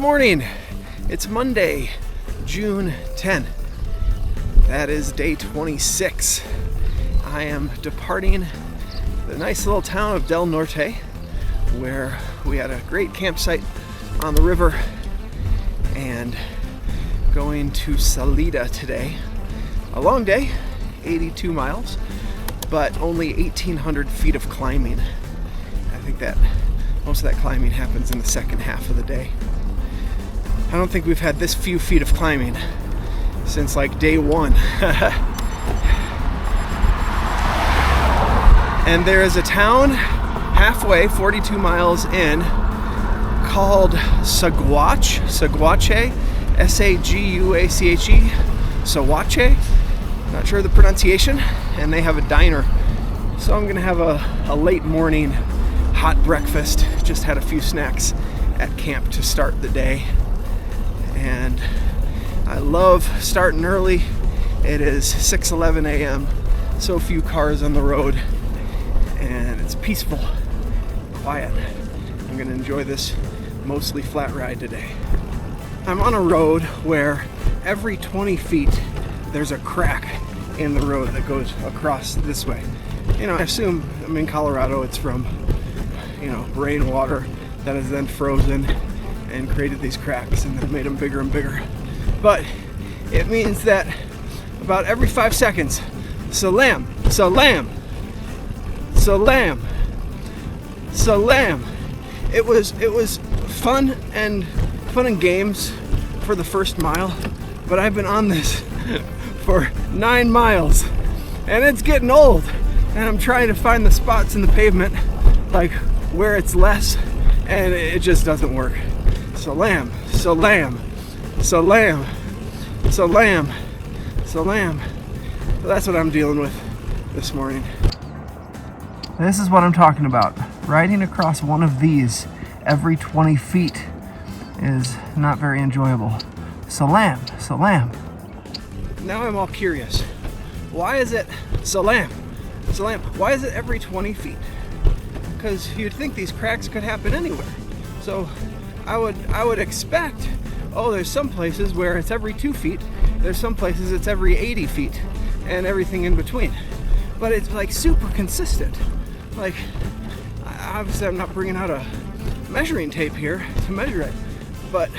morning. It's Monday, June 10. That is day 26. I am departing the nice little town of Del Norte, where we had a great campsite on the river, and going to Salida today. A long day, 82 miles, but only 1,800 feet of climbing. I think that most of that climbing happens in the second half of the day. I don't think we've had this few feet of climbing since like day one. And there is a town halfway, 42 miles in, called Saguache, S-A-G-U-A-C-H-E, Saguache. Not sure of the pronunciation, and they have a diner. So I'm gonna have a late morning hot breakfast. Just had a few snacks at camp to start the day. And I love starting early. It is 6:11 a.m. So few cars on the road, and it's peaceful, quiet. I'm gonna enjoy this mostly flat ride today. I'm on a road where every 20 feet there's a crack in the road that goes across this way. You know, I assume I'm in Colorado, it's from, rainwater that has then frozen and created these cracks and then made them bigger and bigger. But it means that about every 5 seconds, salam, salam, salam, salam. It was fun and games for the first mile, but I've been on this for 9 miles, and it's getting old, and I'm trying to find the spots in the pavement like where it's less, and it just doesn't work. Salam, salam, salam, salam, salam. So that's what I'm dealing with this morning. This is what I'm talking about. Riding across one of these every 20 feet is not very enjoyable. Salam, salam. Now I'm all curious. Why is it salam, salam? Why is it every 20 feet? Because you'd think these cracks could happen anywhere. So I would expect, there's some places where it's every 2 feet, there's some places it's every 80 feet, and everything in between. But it's like super consistent. Like, obviously I'm not bringing out a measuring tape here to measure it, but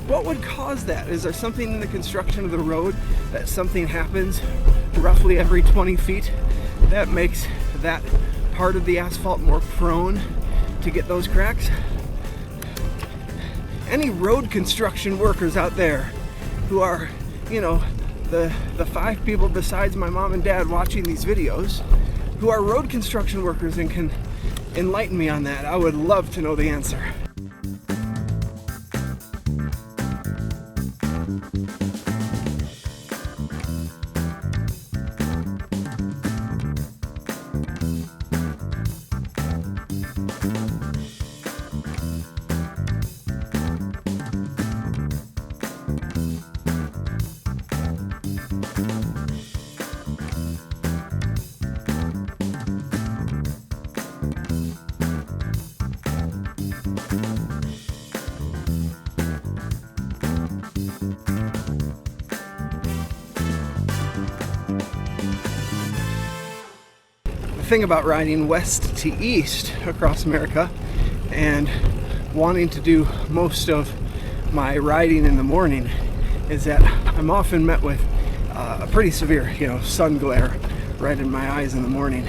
what would cause that? Is there something in the construction of the road that something happens roughly every 20 feet that makes that part of the asphalt more prone to get those cracks? Any road construction workers out there who are, the 5 people besides my mom and dad watching these videos, who are road construction workers and can enlighten me on that, I would love to know the answer. Thing about riding west to east across America and wanting to do most of my riding in the morning is that I'm often met with a pretty severe, sun glare right in my eyes in the morning.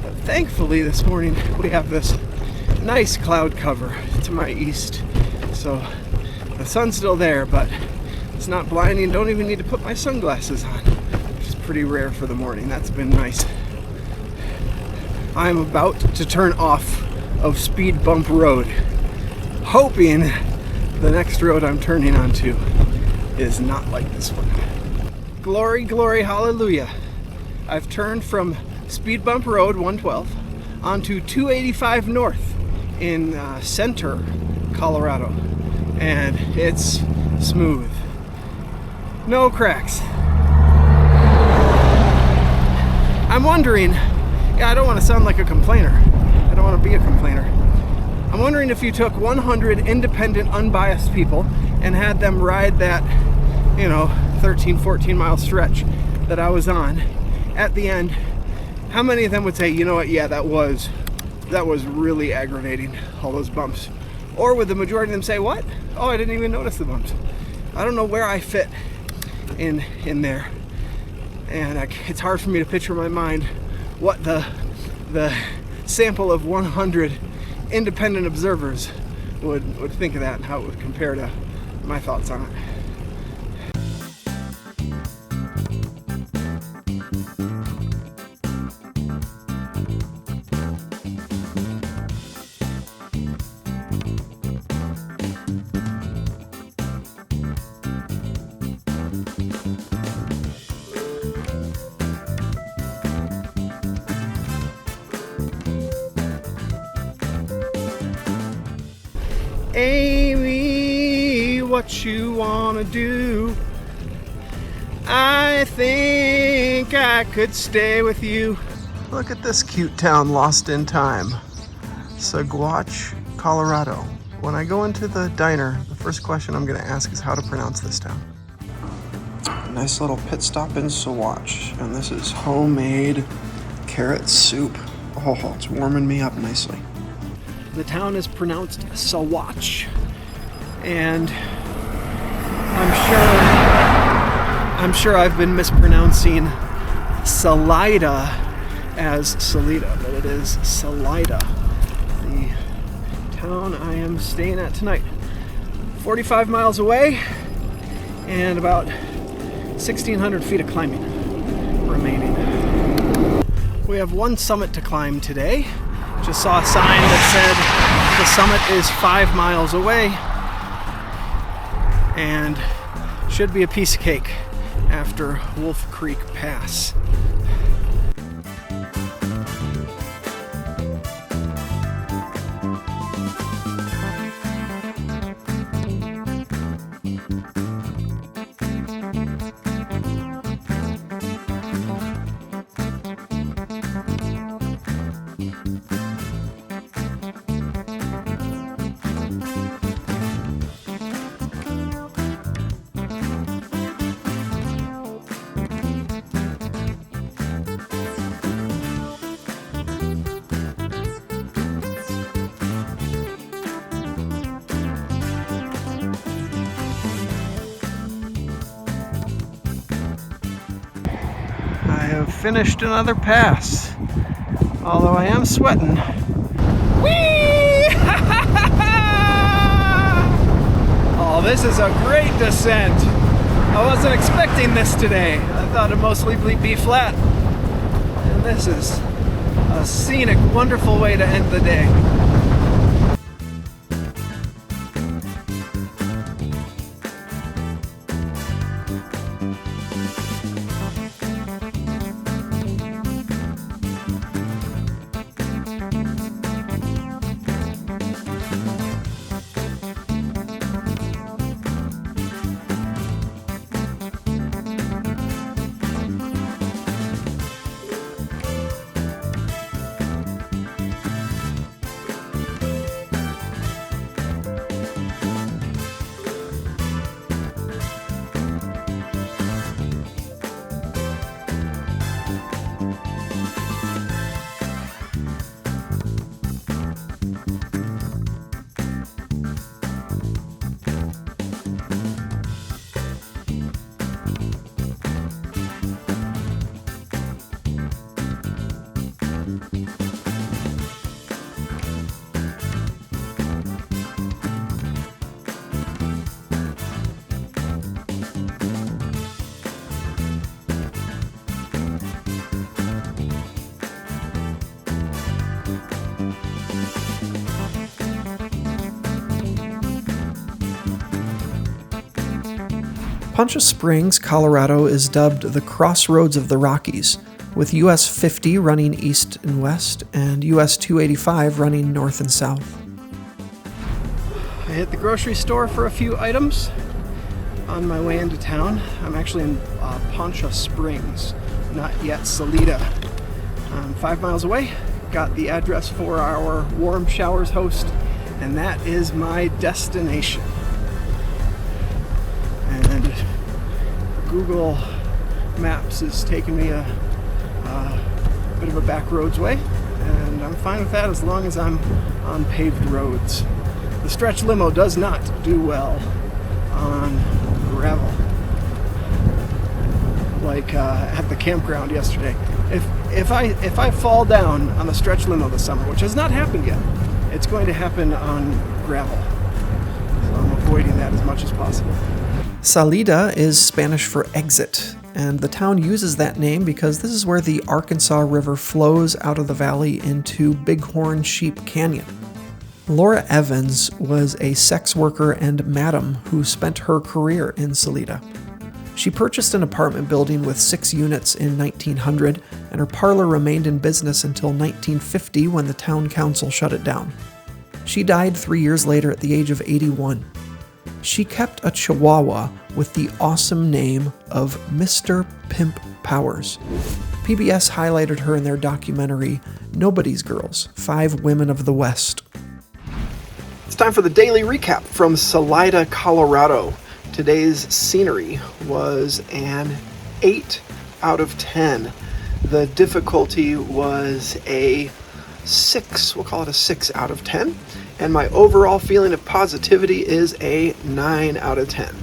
But thankfully this morning we have this nice cloud cover to my east, so the sun's still there, but it's not blinding. Don't even need to put my sunglasses on, which is pretty rare for the morning. That's been nice. I'm about to turn off of Speed Bump Road, hoping the next road I'm turning onto is not like this one. Glory, glory, hallelujah. I've turned from Speed Bump Road 112 onto 285 North in Center, Colorado, and it's smooth. No cracks. I'm wondering, I don't want to sound like a complainer. I don't want to be a complainer. I'm wondering if you took 100 independent, unbiased people and had them ride that, 13, 14 mile stretch that I was on, at the end, how many of them would say, you know what, yeah, that was really aggravating, all those bumps? Or would the majority of them say, what? Oh, I didn't even notice the bumps. I don't know where I fit in there. And it's hard for me to picture in my mind what the sample of 100 independent observers would think of that and how it would compare to my thoughts on it. Amy, what you wanna do? I think I could stay with you. Look at this cute town lost in time. Saguache, Colorado. When I go into the diner, the first question I'm gonna ask is how to pronounce this town. Nice little pit stop in Saguache, and this is homemade carrot soup. Oh, it's warming me up nicely. The town is pronounced Saguache, and I'm sure I've been mispronouncing Salida as Salida, but it is Salida, the town I am staying at tonight. 45 miles away, and about 1,600 feet of climbing remaining. We have one summit to climb today. Just saw a sign that said the summit is 5 miles away, and should be a piece of cake after Wolf Creek Pass. I have finished another pass, although I am sweating. Whee! Oh, this is a great descent. I wasn't expecting this today. I thought it'd mostly be flat. And this is a scenic, wonderful way to end the day. Poncha Springs, Colorado is dubbed the Crossroads of the Rockies, with US 50 running east and west and US 285 running north and south. I hit the grocery store for a few items on my way into town. I'm actually in Poncha Springs, not yet Salida. 5 miles away, got the address for our Warm Showers host, and that is my destination. Google Maps is taking me a bit of a back roads way, and I'm fine with that as long as I'm on paved roads. The stretch limo does not do well on gravel, like at the campground yesterday. If I fall down on the stretch limo this summer, which has not happened yet, it's going to happen on gravel. So I'm avoiding that as much as possible. Salida is Spanish for exit, and the town uses that name because this is where the Arkansas River flows out of the valley into Bighorn Sheep Canyon. Laura Evans was a sex worker and madam who spent her career in Salida. She purchased an apartment building with 6 units in 1900, and her parlor remained in business until 1950 when the town council shut it down. She died 3 years later at the age of 81. She kept a Chihuahua with the awesome name of Mr. Pimp Powers. PBS highlighted her in their documentary, Nobody's Girls, 5 Women of the West. It's time for the daily recap from Salida, Colorado. Today's scenery was an 8 out of 10. The difficulty was a 6, we'll call it a 6 out of 10. And my overall feeling of positivity is a 9 out of 10.